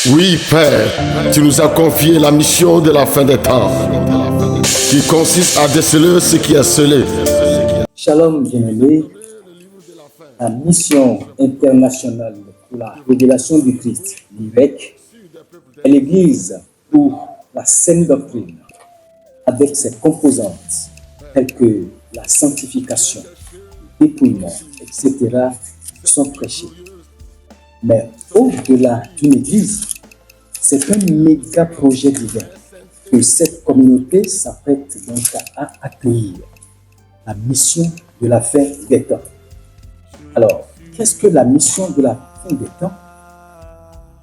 Oui, Père, tu nous as confié la mission de la fin des temps, qui consiste à déceler ce qui est scellé. Shalom, bien-aimés. La mission internationale pour la révélation du Christ, l'IVEC, est l'Église pour la saine doctrine, avec ses composantes telles que la sanctification, le dépouillement, etc., sont prêchées. Mais au-delà d'une église, c'est un méga projet divin que cette communauté s'apprête donc à accueillir. La mission de la fin des temps. Alors, qu'est-ce que la mission de la fin des temps?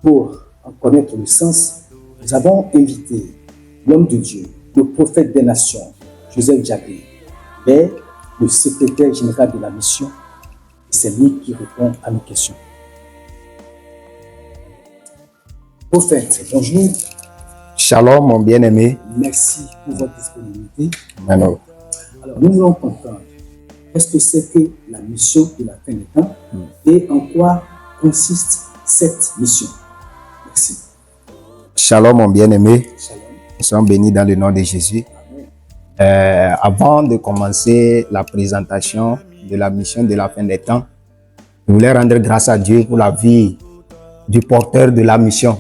Pour en connaître le sens, nous avons invité l'homme de Dieu, le prophète des nations, Joseph Djabé, le secrétaire général de la mission, et c'est lui qui répond à nos questions. Prophète, bonjour. Shalom, mon bien-aimé. Merci pour votre disponibilité. Alors, nous voulons comprendre qu'est-ce que c'est que la mission de la fin des temps et en quoi consiste cette mission. Merci. Shalom, mon bien-aimé. Shalom. Nous sommes bénis dans le nom de Jésus. Avant de commencer la présentation de la mission de la fin des temps, je voulais rendre grâce à Dieu pour la vie du porteur de la mission,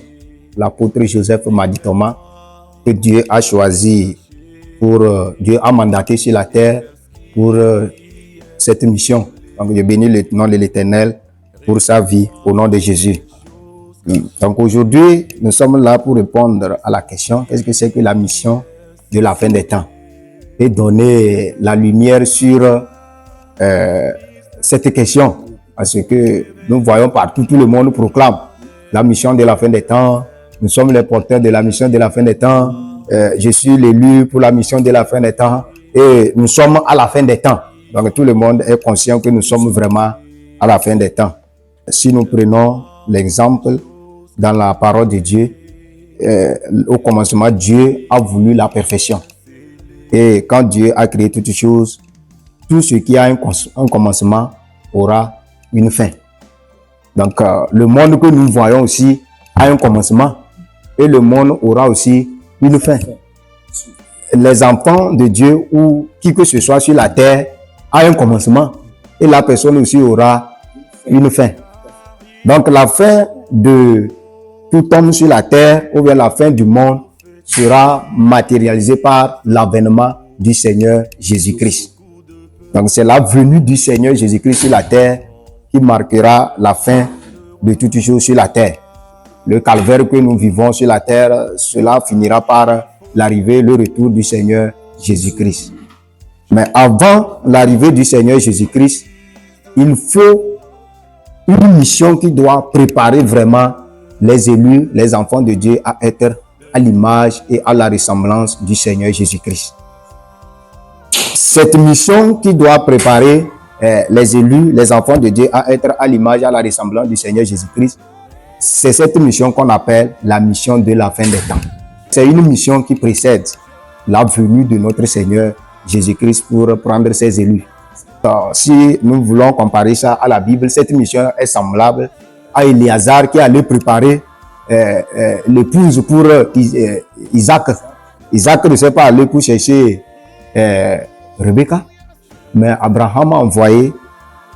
l'apôtre Joseph Madi Thomas, que Dieu a choisi Dieu a mandaté sur la terre pour cette mission. Donc, je bénis le nom de l'Éternel pour sa vie au nom de Jésus. Donc, aujourd'hui, nous sommes là pour répondre à la question, qu'est-ce que c'est que la mission de la fin des temps? Et donner la lumière sur cette question. Parce que nous voyons partout, tout le monde proclame la mission de la fin des temps. Nous sommes les porteurs de la mission de la fin des temps. Je suis l'élu pour la mission de la fin des temps. Et nous sommes à la fin des temps. Donc tout le monde est conscient que nous sommes vraiment à la fin des temps. Si nous prenons l'exemple dans la parole de Dieu, au commencement, Dieu a voulu la perfection. Et quand Dieu a créé toutes choses, tout ce qui a un commencement aura une fin. Donc le monde que nous voyons aussi a un commencement et le monde aura aussi une fin. Les enfants de Dieu ou qui que ce soit sur la terre a un commencement et la personne aussi aura une fin. Donc la fin de tout homme sur la terre ou bien la fin du monde sera matérialisée par l'avènement du Seigneur Jésus-Christ. Donc c'est la venue du Seigneur Jésus-Christ sur la terre qui marquera la fin de toutes choses sur la terre. Le calvaire que nous vivons sur la terre, cela finira par l'arrivée, le retour du Seigneur Jésus-Christ. Mais avant l'arrivée du Seigneur Jésus-Christ, il faut une mission qui doit préparer vraiment les élus, les enfants de Dieu à être à l'image et à la ressemblance du Seigneur Jésus-Christ. Cette mission qui doit préparer les élus, les enfants de Dieu à être à l'image et à la ressemblance du Seigneur Jésus-Christ, c'est cette mission qu'on appelle la mission de la fin des temps. C'est une mission qui précède la venue de notre Seigneur Jésus-Christ pour prendre ses élus. Si nous voulons comparer ça à la Bible, cette mission est semblable à Éléazar qui allait préparer l'épouse pour Isaac. Isaac ne s'est pas allé pour chercher Rebecca, mais Abraham a envoyé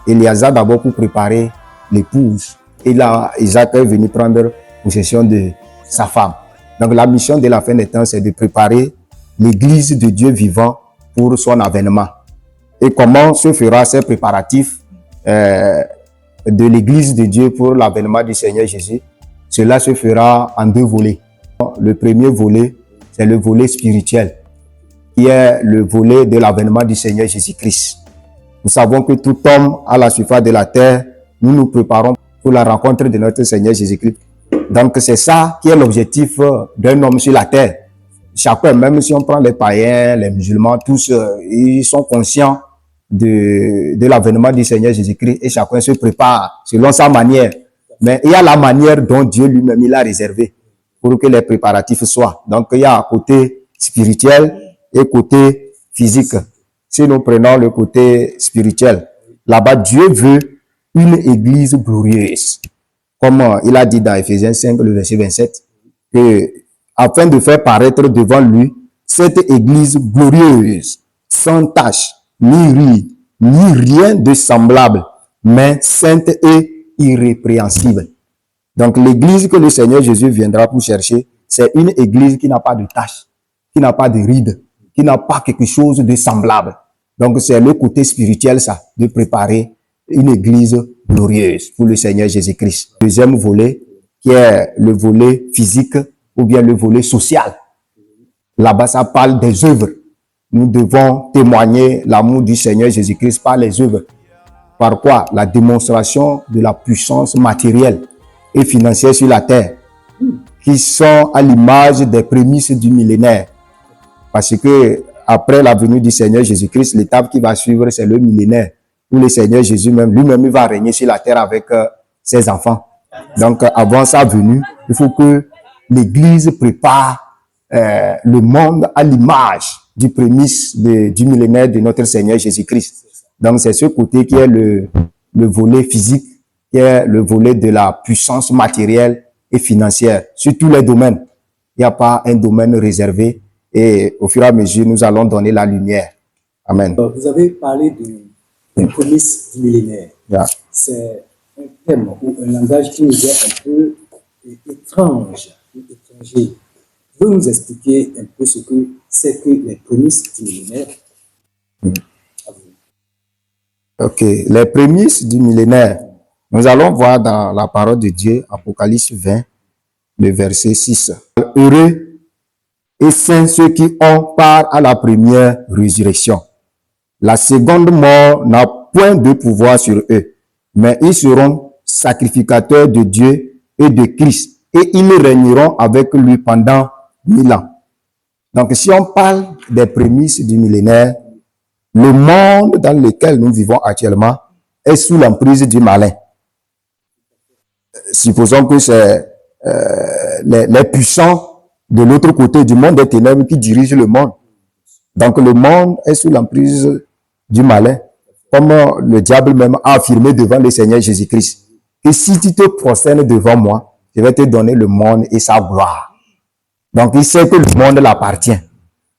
Éléazar d'abord pour préparer l'épouse. Et là, Isaac est venu prendre possession de sa femme. Donc la mission de la fin des temps, c'est de préparer l'église de Dieu vivant pour son avènement. Et comment se fera ces préparatifs de l'église de Dieu pour l'avènement du Seigneur Jésus? Cela se fera en deux volets. Le premier volet, c'est le volet spirituel, qui est le volet de l'avènement du Seigneur Jésus-Christ. Nous savons que tout homme à la surface de la terre, nous nous préparons pour la rencontre de notre Seigneur Jésus-Christ. Donc c'est ça qui est l'objectif d'un homme sur la terre. Chacun, même si on prend les païens, les musulmans, tous, ils sont conscients de l'avènement du Seigneur Jésus-Christ et chacun se prépare selon sa manière. Mais il y a la manière dont Dieu lui-même il a réservé pour que les préparatifs soient. Donc il y a un côté spirituel et côté physique. Si nous prenons le côté spirituel, là-bas Dieu veut une église glorieuse. comme il a dit dans Ephésiens 5, le verset 27, que afin de faire paraître devant lui cette église glorieuse, sans tache, ni ride, ni rien de semblable, mais sainte et irrépréhensible. Donc l'église que le Seigneur Jésus viendra pour chercher, c'est une église qui n'a pas de tache, qui n'a pas de ride, qui n'a pas quelque chose de semblable. Donc c'est le côté spirituel, ça, de préparer une église glorieuse pour le Seigneur Jésus-Christ. Deuxième volet, qui est le volet physique ou bien le volet social. Là-bas, ça parle des œuvres. Nous devons témoigner l'amour du Seigneur Jésus-Christ par les œuvres. Par quoi? La démonstration de la puissance matérielle et financière sur la terre, qui sont à l'image des prémices du millénaire. Parce que après la venue du Seigneur Jésus-Christ, l'étape qui va suivre, c'est le millénaire, où le Seigneur Jésus lui-même, il va régner sur la terre avec ses enfants. Donc, avant sa venue, il faut que l'Église prépare le monde à l'image du prémisse du millénaire de notre Seigneur Jésus-Christ. Donc, c'est ce côté qui est le volet physique, qui est le volet de la puissance matérielle et financière, sur tous les domaines. Il n'y a pas un domaine réservé, et au fur et à mesure, nous allons donner la lumière. Amen. Vous avez parlé des prémices du millénaire. Yeah. C'est un thème ou un langage qui nous est un peu étrange, étranger. Vous pouvez nous expliquer un peu ce que c'est que les prémices du millénaire? Ok, les prémices du millénaire. Nous allons voir dans la parole de Dieu, Apocalypse 20, le verset 6. Heureux et saints ceux qui ont part à la première résurrection. La seconde mort n'a point de pouvoir sur eux, mais ils seront sacrificateurs de Dieu et de Christ, et ils régneront avec lui pendant 1000 ans. Donc, si on parle des prémices du millénaire, le monde dans lequel nous vivons actuellement est sous l'emprise du malin. Supposons que c'est les puissants de l'autre côté du monde des ténèbres qui dirigent le monde. Donc, le monde est sous l'emprise du malin, comme le diable même a affirmé devant le Seigneur Jésus-Christ. Et si tu te prosternes devant moi, je vais te donner le monde et sa gloire. Donc, il sait que le monde l'appartient.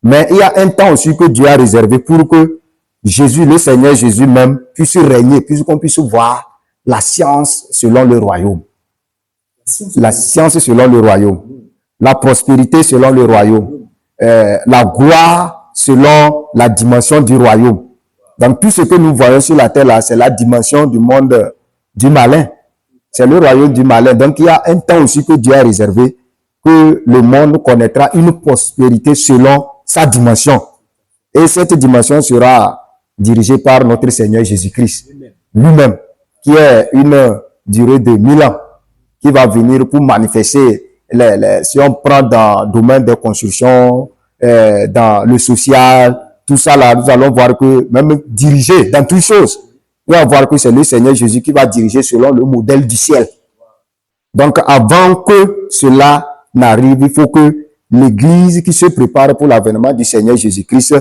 Mais il y a un temps aussi que Dieu a réservé pour que Jésus, le Seigneur Jésus même, puisse régner, puisqu'on puisse voir la science selon le royaume. La science selon le royaume. La prospérité selon le royaume. La gloire selon la dimension du royaume. Donc, tout ce que nous voyons sur la terre, là, c'est la dimension du monde du malin. C'est le royaume du malin. Donc, il y a un temps aussi que Dieu a réservé que le monde connaîtra une prospérité selon sa dimension. Et cette dimension sera dirigée par notre Seigneur Jésus-Christ lui-même, qui est une durée de 1000 ans, qui va venir pour manifester, si on prend dans le domaine des constructions, dans le social, tout ça là, nous allons voir que même diriger dans toutes choses, nous allons voir que c'est le Seigneur Jésus qui va diriger selon le modèle du ciel. Donc, avant que cela n'arrive, il faut que l'Église qui se prépare pour l'avènement du Seigneur Jésus-Christ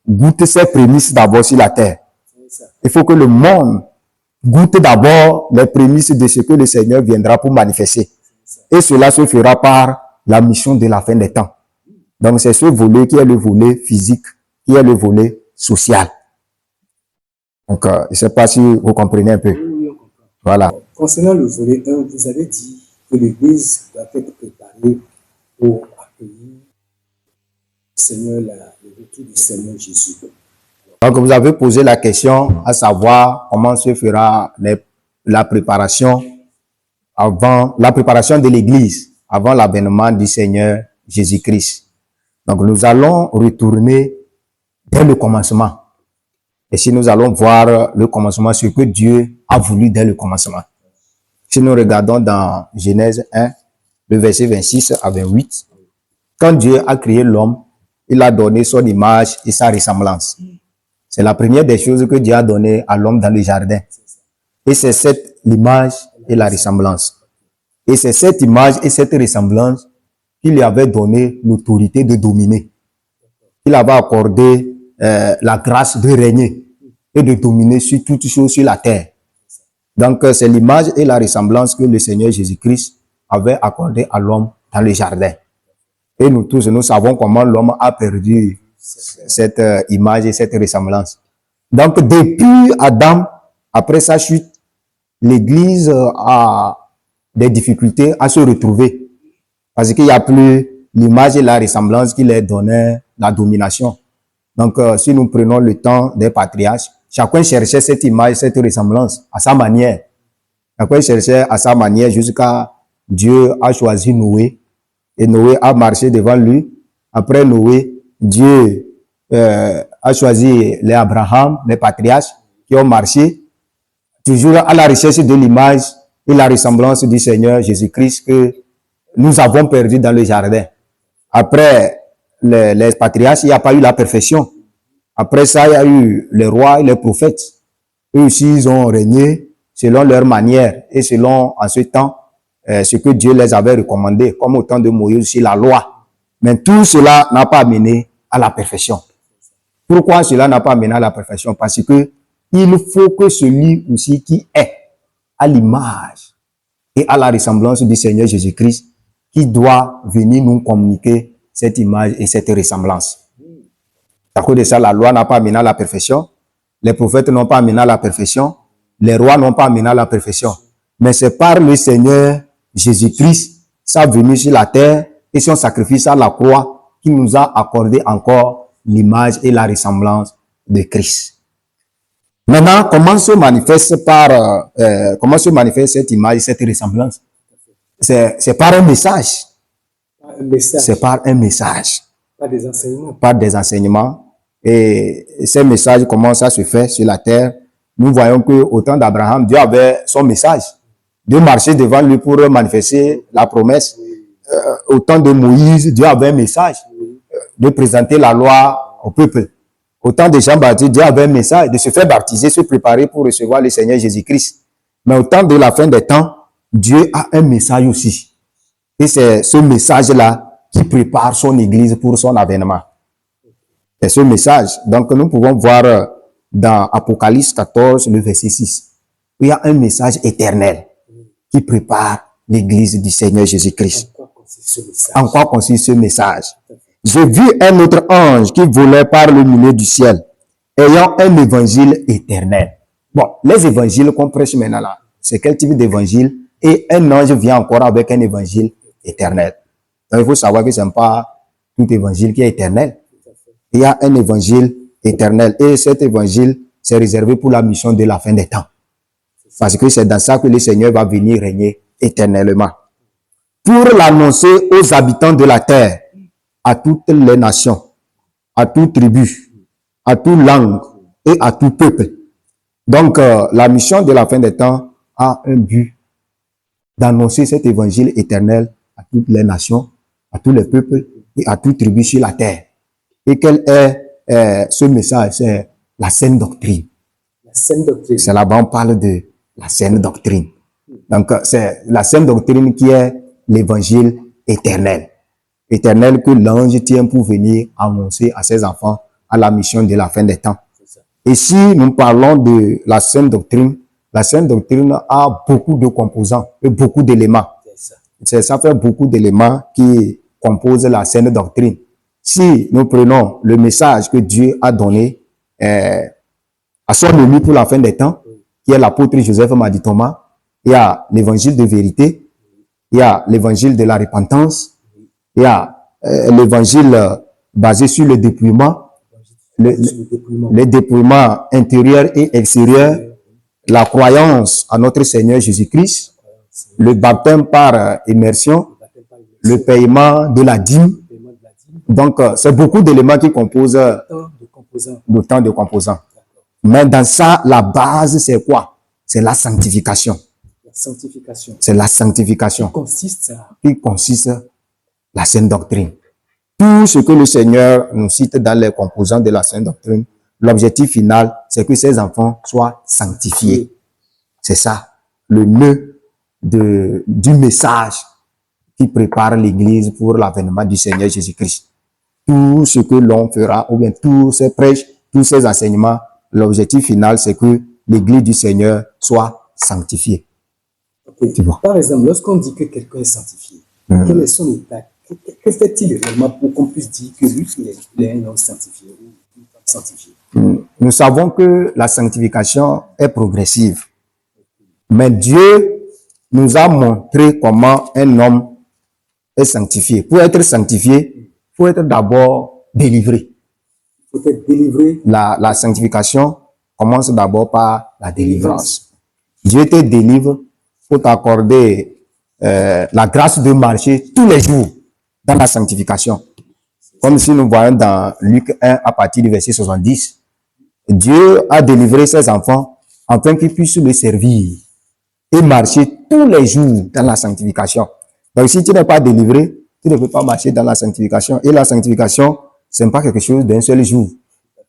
goûte ses prémices d'abord sur la terre. Il faut que le monde goûte d'abord les prémices de ce que le Seigneur viendra pour manifester. Et cela se fera par la mission de la fin des temps. Donc, c'est ce volet qui est le volet physique, qui est le volet social. Donc, je ne sais pas si vous comprenez un peu. Voilà. Concernant le volet 1, vous avez dit que l'Église doit être préparée pour accueillir le Seigneur, le retour du Seigneur Jésus. Donc, vous avez posé la question à savoir comment se fera la préparation de l'Église avant l'avènement du Seigneur Jésus-Christ. Donc, nous allons retourner dès le commencement. Et si nous allons voir le commencement, ce que Dieu a voulu dès le commencement. Si nous regardons dans Genèse 1, le verset 26 à 28, quand Dieu a créé l'homme, il a donné son image et sa ressemblance. C'est la première des choses que Dieu a donné à l'homme dans le jardin. Et c'est cette image et la ressemblance. Et c'est cette image et cette ressemblance qu'il lui avait donné l'autorité de dominer. Il avait accordé la grâce de régner et de dominer sur toutes choses sur la terre. Donc, c'est l'image et la ressemblance que le Seigneur Jésus-Christ avait accordé à l'homme dans le jardin. Et nous tous, nous savons comment l'homme a perdu cette image et cette ressemblance. Donc, depuis Adam, après sa chute, l'Église a des difficultés à se retrouver. Parce qu'il n'y a plus l'image et la ressemblance qui leur donnait la domination. Donc, si nous prenons le temps des patriarches, chacun cherchait cette image, cette ressemblance à sa manière. Chacun cherchait à sa manière jusqu'à Dieu a choisi Noé. Et Noé a marché devant lui. Après Noé, Dieu a choisi les Abraham, les patriarches qui ont marché toujours à la recherche de l'image et la ressemblance du Seigneur Jésus-Christ que nous avons perdu dans le jardin. Après les patriarches, il n'y a pas eu la perfection. Après ça, il y a eu les rois et les prophètes. Eux aussi, ils ont régné selon leur manière et selon, en ce temps, ce que Dieu les avait recommandé, comme au temps de Moïse aussi, la loi. Mais tout cela n'a pas amené à la perfection. Pourquoi cela n'a pas amené à la perfection? Parce que il faut que celui aussi qui est à l'image et à la ressemblance du Seigneur Jésus-Christ, qui doit venir nous communiquer cette image et cette ressemblance. À cause de ça, la loi n'a pas amené à la perfection, les prophètes n'ont pas amené à la perfection, les rois n'ont pas amené à la perfection. Mais c'est par le Seigneur Jésus-Christ, sa venue sur la terre et son sacrifice à la croix qui nous a accordé encore l'image et la ressemblance de Christ. Maintenant, comment se manifeste cette image, cette ressemblance? C'est par un message. C'est par un message. Pas des enseignements. Pas des enseignements. Et ces messages, comment ça se fait sur la terre? Nous voyons que au temps d'Abraham, Dieu avait son message. Dieu marchait devant lui pour manifester la promesse. Au temps de Moïse, Dieu avait un message de présenter la loi au peuple. Au temps de Jean-Baptiste, Dieu avait un message de se faire baptiser, se préparer pour recevoir le Seigneur Jésus-Christ. Mais au temps de la fin des temps, Dieu a un message aussi. Et c'est ce message-là qui prépare son Église pour son avènement. C'est ce message. Donc, nous pouvons voir dans Apocalypse 14, le verset 6. Il y a un message éternel qui prépare l'Église du Seigneur Jésus-Christ. En quoi consiste ce message? J'ai vu un autre ange qui volait par le milieu du ciel, ayant un évangile éternel. Bon, les évangiles qu'on prêche maintenant là, c'est quel type d'évangile? Et un ange vient encore avec un évangile éternel. Donc, il faut savoir que ce n'est pas tout évangile qui est éternel. Il y a un évangile éternel. Et cet évangile, c'est réservé pour la mission de la fin des temps. Parce que c'est dans ça que le Seigneur va venir régner éternellement. Pour l'annoncer aux habitants de la terre, à toutes les nations, à toute tribu, à toute langue et à tout peuple. Donc, la mission de la fin des temps a un but d'annoncer cet évangile éternel à toutes les nations, à tous les peuples et à toute tribu sur la terre. Et quel est ce message? C'est la saine doctrine. La saine doctrine. C'est là-bas on parle de la saine doctrine. Donc, c'est la saine doctrine qui est l'évangile éternel. Éternel que l'ange tient pour venir annoncer à ses enfants à la mission de la fin des temps. Et si nous parlons de la saine doctrine a beaucoup de composants et beaucoup d'éléments. Ça fait beaucoup d'éléments qui composent la saine doctrine. Si nous prenons le message que Dieu a donné à son ami pour la fin des temps, qui est l'apôtre Joseph Madi Thomas, il y a l'évangile de vérité, il y a l'évangile de la repentance, il y a l'évangile basé sur le dépouillement, le dépouillement intérieur et extérieur, la croyance à notre Seigneur Jésus-Christ, le baptême par immersion, le paiement de la dîme. Donc, c'est beaucoup d'éléments qui composent autant de composants. Mais dans ça, la base, c'est quoi? C'est la sanctification. La sanctification. C'est la sanctification. Qui consiste la saine doctrine. Tout ce que le Seigneur nous cite dans les composants de la saine doctrine, l'objectif final, c'est que ces enfants soient sanctifiés. C'est ça, le nœud du message qui prépare l'Église pour l'avènement du Seigneur Jésus-Christ. Tout ce que l'on fera, ou bien tous ces prêches, tous ces enseignements, l'objectif final, c'est que l'Église du Seigneur soit sanctifié. Ok. Tu vois. Par exemple, lorsqu'on dit que quelqu'un est sanctifié, quel est son état? Que fait-il réellement pour qu'on puisse dire que lui, il est un homme sanctifié ou une femme sanctifiée? Nous savons que la sanctification est progressive. Mais Dieu nous a montré comment un homme est sanctifié. Pour être sanctifié, il faut être d'abord délivré. Il faut être délivré. La sanctification commence d'abord par la délivrance. Dieu te délivre pour t'accorder la grâce de marcher tous les jours dans la sanctification. Comme si nous voyons dans Luc 1 à partir du verset 70. Dieu a délivré ses enfants afin qu'ils puissent le servir et marcher tous les jours dans la sanctification. Donc si tu n'es pas délivré, tu ne peux pas marcher dans la sanctification. Et la sanctification, ce n'est pas quelque chose d'un seul jour.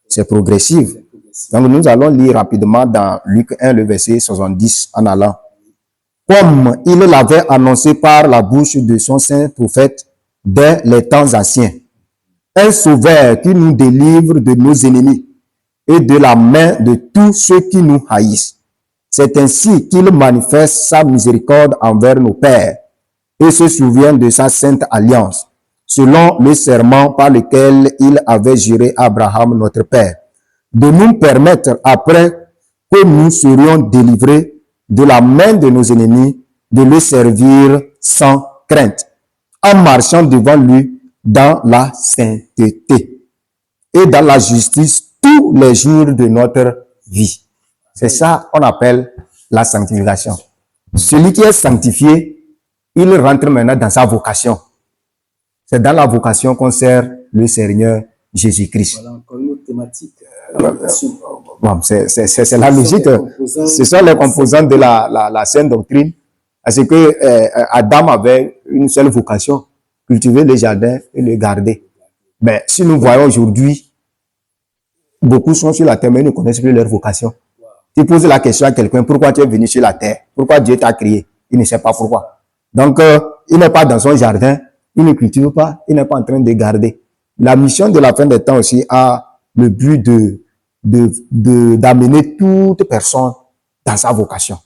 C'est progressif. Donc nous allons lire rapidement dans Luc 1, le verset 70 en allant. Comme il l'avait annoncé par la bouche de son saint prophète dès les temps anciens. Un sauveur qui nous délivre de nos ennemis et de la main de tous ceux qui nous haïssent. C'est ainsi qu'il manifeste sa miséricorde envers nos pères et se souvient de sa sainte alliance, selon le serment par lequel il avait juré à Abraham notre père, de nous permettre, après que nous serions délivrés de la main de nos ennemis, de le servir sans crainte, en marchant devant lui dans la sainteté et dans la justice tous les jours de notre vie. C'est ça qu'on appelle la sanctification. Celui qui est sanctifié, il rentre maintenant dans sa vocation. C'est dans la vocation qu'on sert le Seigneur Jésus-Christ. Voilà encore une autre thématique. Bon, c'est la logique. Ce sont les composants de la saine doctrine. Parce que Adam avait une seule vocation, cultiver le jardin et le garder. Mais si nous voyons aujourd'hui, beaucoup sont sur la terre, mais ils ne connaissent plus leur vocation. Tu poses la question à quelqu'un, pourquoi tu es venu sur la terre? Pourquoi Dieu t'a créé? Il ne sait pas pourquoi. Donc, il n'est pas dans son jardin, il ne cultive pas, il n'est pas en train de garder. La mission de la fin des temps aussi a le but d'amener toute personne dans sa vocation.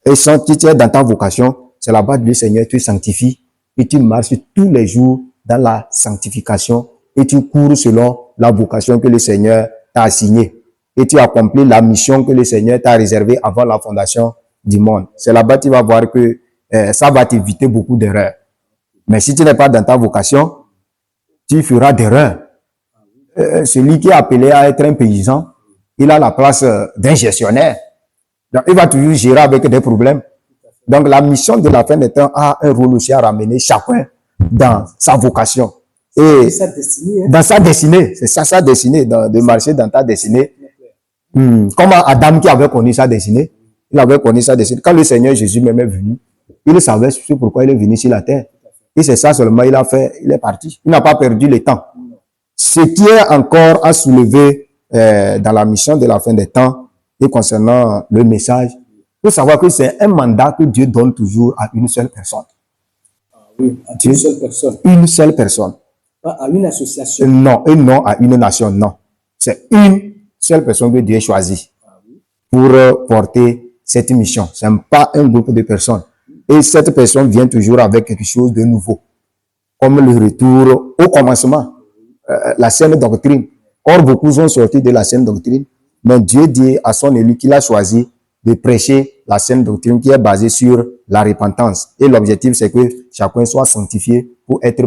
Et si tu es dans ta vocation, c'est là-bas du Seigneur, tu sanctifies et tu marches tous les jours dans la sanctification et tu cours selon la vocation que le Seigneur t'a assignée. Et tu accomplis la mission que le Seigneur t'a réservée avant la fondation du monde. C'est là-bas que tu vas voir que ça va t'éviter beaucoup d'erreurs. Mais si tu n'es pas dans ta vocation, tu feras d'erreurs. Celui qui est appelé à être un paysan, il a la place d'un gestionnaire. Donc, il va toujours gérer avec des problèmes. Donc, la mission de la fin des temps a un rôle aussi à ramener chacun dans sa vocation. Et dans sa destinée, c'est ça sa destinée, de marcher dans ta destinée. Comme Adam qui avait connu sa destinée, il avait connu sa destinée. Quand le Seigneur Jésus même est venu, il savait pourquoi il est venu sur la terre. Et c'est ça seulement il a fait, il est parti. Il n'a pas perdu le temps. Ce qui est encore à soulever dans la mission de la fin des temps et concernant le message, il faut savoir que c'est un mandat que Dieu donne toujours à une seule personne. Oui, à une seule personne. Une seule personne. Pas à une association. Non, et non à une nation, non. C'est une seule personne que Dieu choisit pour porter cette mission. Ce n'est pas un groupe de personnes. Et cette personne vient toujours avec quelque chose de nouveau. Comme le retour au commencement, la saine doctrine. Or, beaucoup sont sortis de la saine doctrine, mais Dieu dit à son élu qu'il a choisi de prêcher la saine doctrine qui est basée sur la repentance. Et l'objectif, c'est que chacun soit sanctifié pour être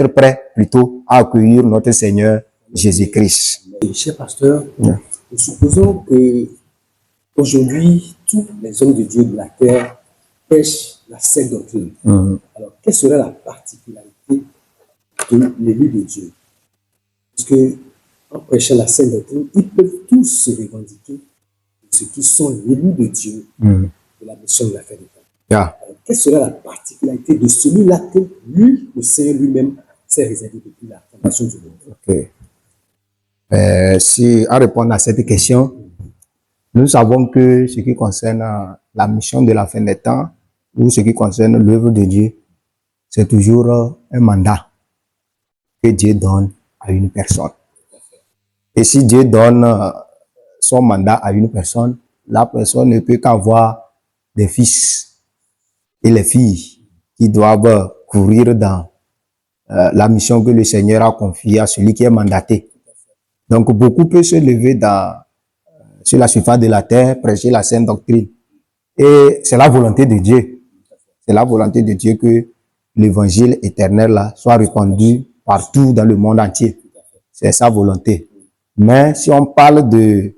prêt plutôt à accueillir notre Seigneur Jésus-Christ. Cher pasteur, nous supposons que aujourd'hui, tous les hommes de Dieu de la terre prêchent la saine doctrine. Alors, quelle serait la particularité de l'élu de Dieu? Parce que en prêchant la saine doctrine, ils peuvent tous se revendiquer de ceux qui sont l'élus de Dieu de la mission de la fin des temps. Alors, quelle serait la particularité de celui-là que lui, le Seigneur lui-même, s'est réservé depuis la fondation du monde? Si à répondre à cette question, nous savons que ce qui concerne la mission de la fin des temps ou ce qui concerne l'œuvre de Dieu, c'est toujours un mandat que Dieu donne à une personne. Et si Dieu donne son mandat à une personne, la personne ne peut qu'avoir des fils et les filles qui doivent courir dans la mission que le Seigneur a confiée à celui qui est mandaté. Donc, beaucoup peuvent se lever sur la surface de la terre, prêcher la sainte doctrine. Et c'est la volonté de Dieu. C'est la volonté de Dieu que l'évangile éternel là soit répandu partout dans le monde entier. C'est sa volonté. Mais si on parle de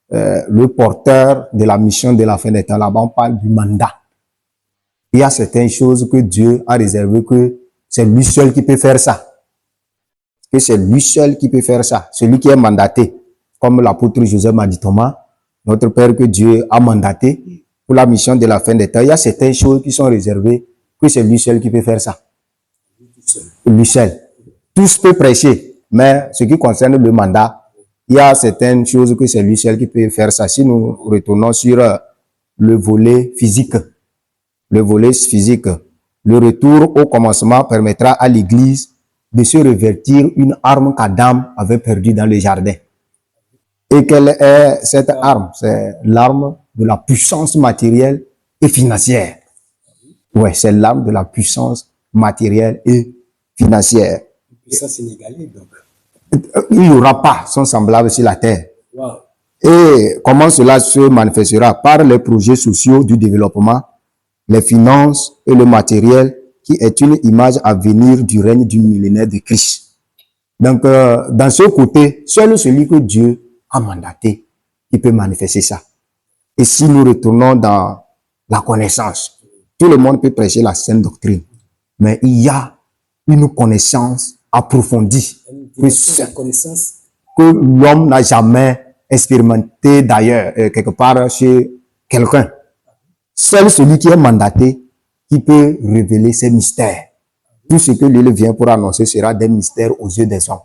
le porteur de la mission de la fin des temps, là-bas on parle du mandat. Il y a certaines choses que Dieu a réservées que c'est lui seul qui peut faire ça. Que c'est lui seul qui peut faire ça. Celui qui est mandaté, comme l'apôtre Joseph m'a dit Thomas, notre Père que Dieu a mandaté pour la mission de la fin des temps. Il y a certaines choses qui sont réservées que c'est lui seul qui peut faire ça. Lui seul. Tous peuvent prêcher, mais ce qui concerne le mandat, il y a certaines choses que c'est lui seul qui peut faire ça. Si nous retournons sur le volet physique, le retour au commencement permettra à l'Église de se revêtir une arme qu'Adam avait perdue dans le jardin. Et quelle est cette arme? C'est l'arme de la puissance matérielle et financière. Ouais, c'est l'arme de la puissance matérielle et financière. Puissance inégalée, donc. Il n'y aura pas son semblable sur la terre. Wow. Et comment cela se manifestera? Par les projets sociaux du développement, les finances et le matériel, qui est une image à venir du règne du millénaire de Christ. Donc, dans ce côté, seul celui que Dieu a mandaté, qui peut manifester ça. Et si nous retournons dans la connaissance, tout le monde peut prêcher la sainte doctrine, mais il y a une connaissance approfondie que l'homme n'a jamais expérimenté d'ailleurs, quelque part chez quelqu'un. Seul celui qui est mandaté qui peut révéler ces mystères. Tout ce que lui vient pour annoncer sera des mystères aux yeux des hommes.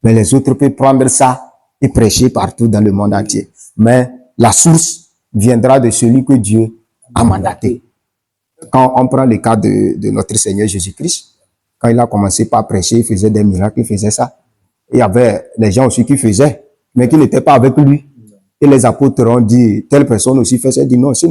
Mais les autres peuvent prendre ça et prêcher partout dans le monde entier. Mais la source viendra de celui que Dieu a mandaté. Quand on prend le cas de notre Seigneur Jésus-Christ, quand il a commencé par prêcher, il faisait des miracles, il faisait ça. Il y avait les gens aussi qui faisaient, mais qui n'étaient pas avec lui. Et les apôtres ont dit, telle personne aussi fait ça. Il dit non, s'il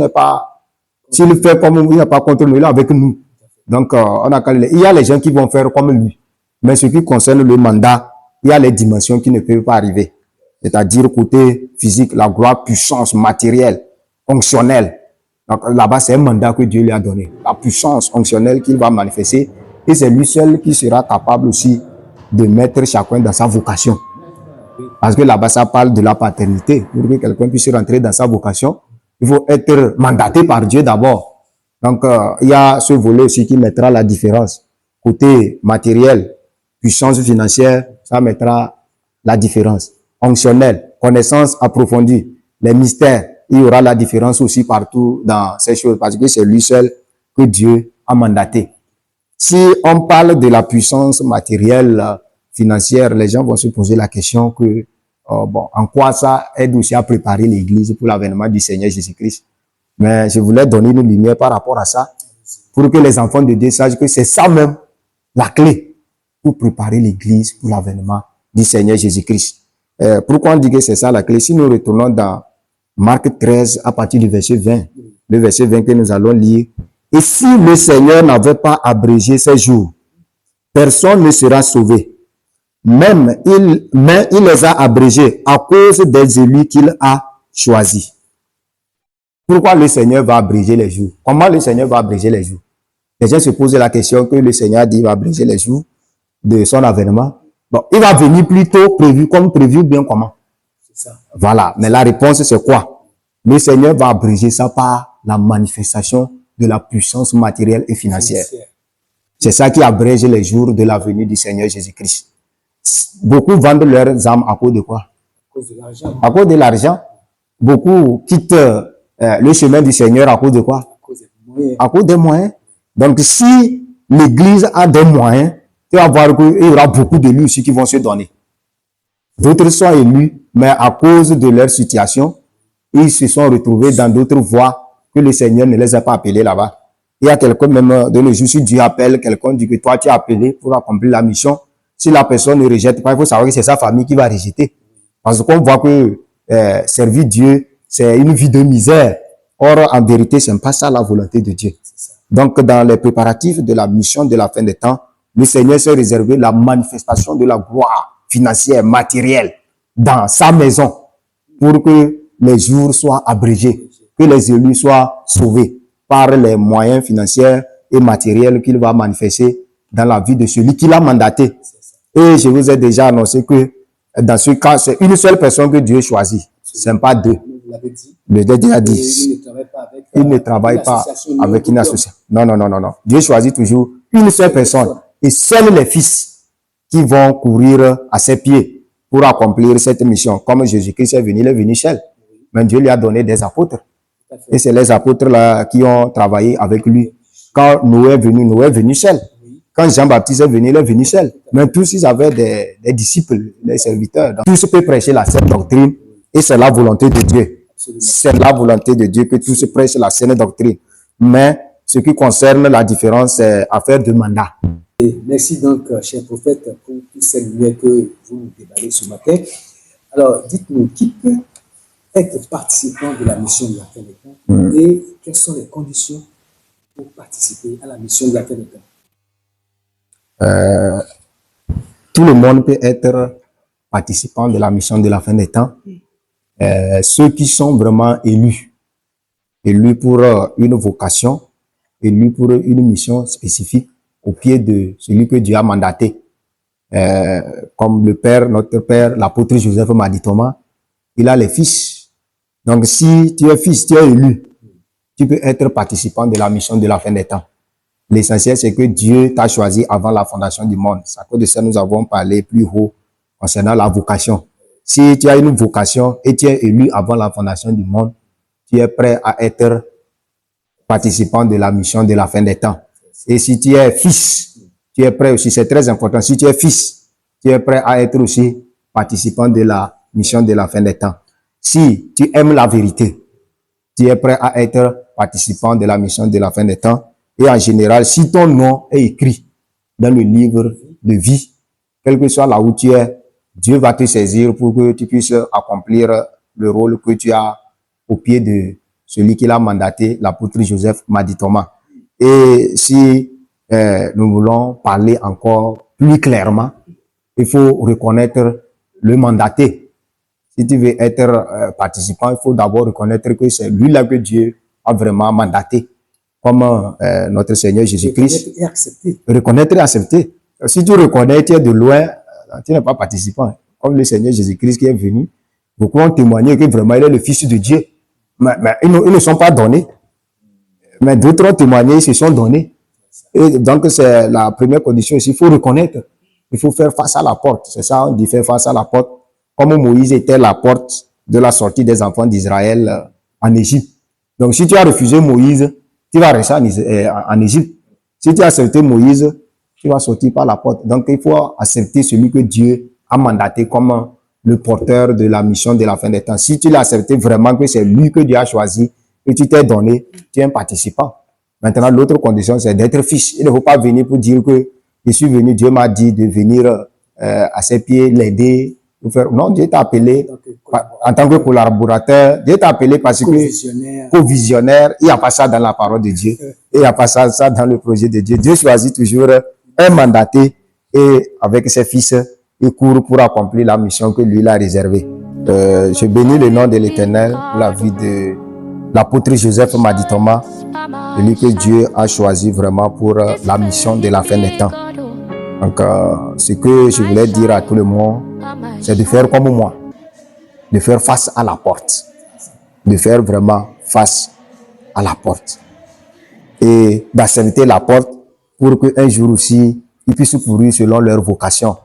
fait comme nous, il n'est pas contre nous, il est avec nous. Donc, il y a les gens qui vont faire comme lui. Mais ce qui concerne le mandat, il y a les dimensions qui ne peuvent pas arriver. C'est-à-dire côté physique, la gloire, puissance, matérielle, fonctionnelle. Donc là-bas, c'est un mandat que Dieu lui a donné. La puissance fonctionnelle qu'il va manifester. Et c'est lui seul qui sera capable aussi de mettre chacun dans sa vocation. Parce que là-bas, ça parle de la paternité. Pour que quelqu'un puisse rentrer dans sa vocation, il faut être mandaté par Dieu d'abord. Donc, il y a ce volet aussi qui mettra la différence. Côté matériel, puissance financière, ça mettra la différence. Fonctionnel, connaissance approfondie, les mystères, il y aura la différence aussi partout dans ces choses. Parce que c'est lui seul que Dieu a mandaté. Si on parle de la puissance matérielle, financière, les gens vont se poser la question que, en quoi ça aide aussi à préparer l'Église pour l'avènement du Seigneur Jésus-Christ. Mais je voulais donner une lumière par rapport à ça, pour que les enfants de Dieu sachent que c'est ça même la clé pour préparer l'Église pour l'avènement du Seigneur Jésus-Christ. Pourquoi on dit que c'est ça la clé? Si nous retournons dans Marc 13, à partir du verset 20, le verset 20 que nous allons lire, et si le Seigneur n'avait pas abrégé ces jours, personne ne sera sauvé. Mais il les a abrégés à cause des élus qu'il a choisis. Pourquoi le Seigneur va abréger les jours? Comment le Seigneur va abréger les jours? Les gens se posent la question que le Seigneur dit, il va abréger les jours de son avènement. Bon, il va venir plus tôt prévu, bien comment? C'est ça. Voilà. Mais la réponse, c'est quoi? Le Seigneur va abréger ça par la manifestation de la puissance matérielle et financière. C'est ça qui abrège les jours de la venue du Seigneur Jésus-Christ. Beaucoup vendent leurs âmes à cause de quoi? À cause de l'argent. À cause de l'argent. Beaucoup quittent le chemin du Seigneur à cause de quoi? À cause des moyens. Donc, si l'Église a des moyens, tu vas voir qu'il y aura beaucoup d'élus aussi qui vont se donner. D'autres sont élus, mais à cause de leur situation, ils se sont retrouvés dans d'autres voies que le Seigneur ne les a pas appelés là-bas. Il y a quelqu'un même de nos jours, si Dieu appelle quelqu'un, dit que toi tu es appelé pour accomplir la mission. Si la personne ne rejette pas, il faut savoir que c'est sa famille qui va rejeter. Parce qu'on voit que servir Dieu, c'est une vie de misère. Or, en vérité, ce n'est pas ça la volonté de Dieu. Donc, dans les préparatifs de la mission de la fin des temps, le Seigneur s'est réservé la manifestation de la gloire financière, matérielle, dans sa maison, pour que les jours soient abrégés, que les élus soient sauvés par les moyens financiers et matériels qu'il va manifester dans la vie de celui qui l'a mandaté. Et je vous ai déjà annoncé que dans ce cas, c'est une seule personne que Dieu choisit. Ce n'est pas deux. Le Dieu a dit. Il ne travaille pas avec une association. Non, non, non, non, non. Dieu choisit toujours une seule personne. Et seuls les fils qui vont courir à ses pieds pour accomplir cette mission. Comme Jésus-Christ est venu, il est venu seul. Mais Dieu lui a donné des apôtres. Et c'est les apôtres-là qui ont travaillé avec lui. Quand Noé est venu seul. Quand Jean-Baptiste est venu, il est venu seul. Mais tous, ils avaient des disciples, des serviteurs. Donc, tous peuvent prêcher la saine doctrine. Et c'est la volonté de Dieu. C'est la volonté de Dieu que tous prêchent la saine doctrine. Mais ce qui concerne la différence, c'est affaire de mandat. Et merci donc, cher prophète, pour toutes ces lumières que vous nous déballez ce matin. Alors, dites-nous, qui peut être participant de la mission de la fin des temps et quelles sont les conditions pour participer à la mission de la fin des temps? Tout le monde peut être participant de la mission de la fin des temps. Ceux qui sont vraiment élus pour une vocation, élus pour une mission spécifique au pied de celui que Dieu a mandaté. Comme le Père, notre Père, l'apôtre Joseph Madi Thomas, il a les fils. Donc si tu es fils, tu es élu, tu peux être participant de la mission de la fin des temps. L'essentiel, c'est que Dieu t'a choisi avant la fondation du monde. C'est à cause de ça nous avons parlé plus haut concernant la vocation. Si tu as une vocation et tu es élu avant la fondation du monde, tu es prêt à être participant de la mission de la fin des temps. Et si tu es fils, tu es prêt aussi, c'est très important, si tu es fils, tu es prêt à être aussi participant de la mission de la fin des temps. Si tu aimes la vérité, tu es prêt à être participant de la mission de la fin des temps. Et en général, si ton nom est écrit dans le livre de vie, quel que soit là où tu es, Dieu va te saisir pour que tu puisses accomplir le rôle que tu as au pied de celui qui l'a mandaté, l'apôtre Joseph Madi Thomas. Et si nous voulons parler encore plus clairement, il faut reconnaître le mandaté. Si tu veux être participant, il faut d'abord reconnaître que c'est lui-là que Dieu a vraiment mandaté, comme notre Seigneur Jésus-Christ. Reconnaître et accepter. Si tu reconnais, tu es de loin, tu n'es pas participant. Comme le Seigneur Jésus-Christ qui est venu, beaucoup ont témoigné que vraiment il est le Fils de Dieu. Mais ils ne sont pas donnés. Mais d'autres ont témoigné, ils se sont donnés. Et donc c'est la première condition ici. Il faut reconnaître. Il faut faire face à la porte. C'est ça, on dit faire face à la porte. Comme Moïse était la porte de la sortie des enfants d'Israël en Égypte. Donc si tu as refusé Moïse, tu vas rester en Égypte. Si tu as accepté Moïse, tu vas sortir par la porte. Donc, il faut accepter celui que Dieu a mandaté comme le porteur de la mission de la fin des temps. Si tu l'as accepté vraiment que c'est lui que Dieu a choisi, que tu t'es donné, tu es un participant. Maintenant, l'autre condition, c'est d'être fils. Il ne faut pas venir pour dire que je suis venu, Dieu m'a dit de venir à ses pieds, l'aider. Non, Dieu t'a appelé en tant que collaborateur. Dieu t'a appelé parce que co-visionnaire. Il n'y a pas ça dans la parole de Dieu. Et il n'y a pas ça dans le projet de Dieu. Dieu choisit toujours un mandaté et avec ses fils, il court pour accomplir la mission que lui l'a réservée. Je bénis le nom de l'Éternel pour la vie de l'apôtre Joseph Madi Thomas, celui que Dieu a choisi vraiment pour la mission de la fin des temps. Donc, ce que je voulais dire à tout le monde, c'est de faire comme moi, de faire face à la porte, de faire vraiment face à la porte et d'accepter la porte pour qu'un jour aussi, ils puissent courir selon leur vocation.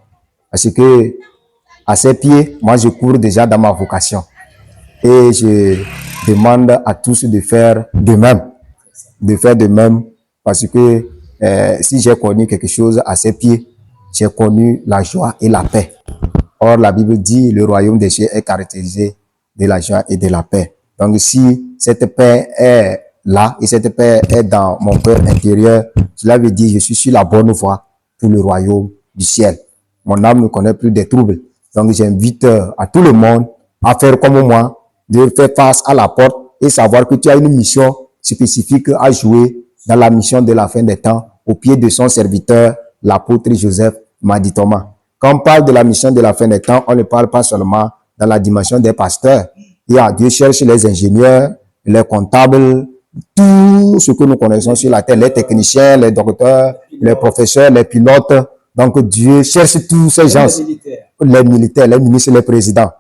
Parce que à ses pieds, moi je cours déjà dans ma vocation et je demande à tous de faire de même, parce que si j'ai connu quelque chose à ses pieds, j'ai connu la joie et la paix. Or, la Bible dit le royaume des cieux est caractérisé de la joie et de la paix. Donc, si cette paix est là et cette paix est dans mon cœur intérieur, cela veut dire que je suis sur la bonne voie pour le royaume du ciel. Mon âme ne connaît plus des troubles. Donc, j'invite à tout le monde à faire comme moi, de faire face à la porte et savoir que tu as une mission spécifique à jouer dans la mission de la fin des temps au pied de son serviteur, l'apôtre Joseph Madi Thomas. Quand on parle de la mission de la fin des temps, on ne parle pas seulement dans la dimension des pasteurs. Dieu cherche les ingénieurs, les comptables, tout ce que nous connaissons sur la terre, les techniciens, les docteurs, les professeurs, les pilotes. Donc Dieu cherche tous ces gens, les militaires, les ministres, les présidents.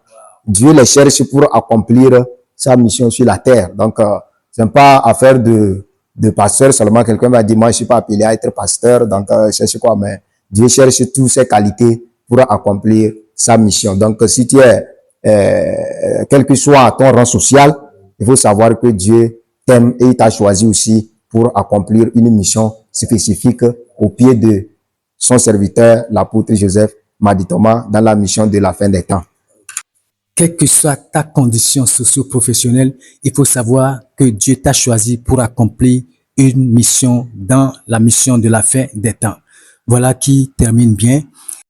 Dieu les cherche pour accomplir sa mission sur la terre. Donc, ce n'est pas affaire de pasteur seulement. Quelqu'un va dire, moi, je suis pas appelé à être pasteur, donc je cherche quoi, mais Dieu cherche toutes ces qualités pour accomplir sa mission. Donc, si tu es, quel que soit ton rang social, il faut savoir que Dieu t'aime et il t'a choisi aussi pour accomplir une mission spécifique au pied de son serviteur, l'apôtre Joseph Madi Thomas, dans la mission de la fin des temps. Quelle que soit ta condition socio-professionnelle, il faut savoir que Dieu t'a choisi pour accomplir une mission dans la mission de la fin des temps. Voilà qui termine bien.